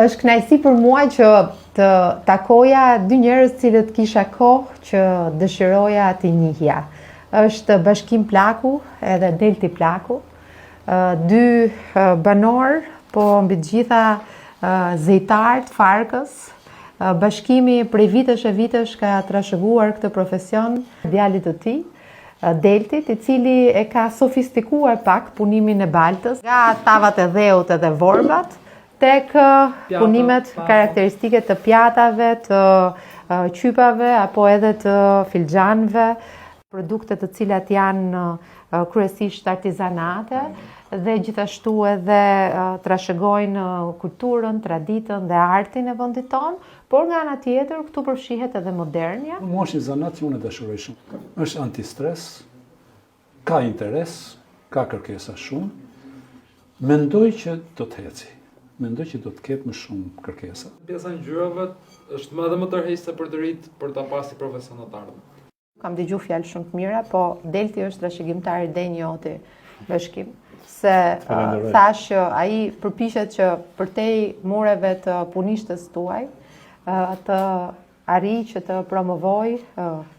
Është kënaqësi për mua që të takoja dy njerëz cilët kisha kohë që dëshiroja t'i njihja. Është Bashkim Plaku edhe Delti Plaku, dy banor, po mbi të gjitha zejtar të Farkës. Bashkimi prej vitesh ka trashëguar këtë profesion djalit të tij, Deltit, I cili e ka sofistikuar pak punimin e baltës, nga tavat e dheut edhe vorbat, tek punimet karakteristike të pjatave, të qypave, apo edhe të filxhanëve, produkte të cilat janë kryesisht artizanate dhe gjithashtu edhe trashëgojnë kulturën, traditën dhe artin e vendit tonë, por nga ana tjetër këtu përfshihet edhe modernja. Mua është një zanat që unë e dashuroj shumë. Është antistres, ka interes, ka kërkesa shumë. Mendoj që do të heci. Mendoj që do të ketë më shumë kërkesa. Pjesa e ngjyrave është më dhe më tërheqëse për të rit për ta pasi profesionatarë. Kam dëgjuar fjalë shumë të mira, po Delti është trashëgimtar I denjoti Bashkim. Se thash që ai përpiqet që përtej mureve të punishtes tuaj të arrijë që të promovoj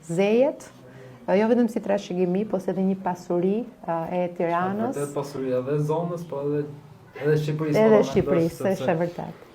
zejet, jo vetëm si trashëgimi, po si edhe një pasuri e Tiranës. Vërtet pasuria edhe zonës, po edhe Shqipërisë. Edhe Shqipërisë, është e vërtetë.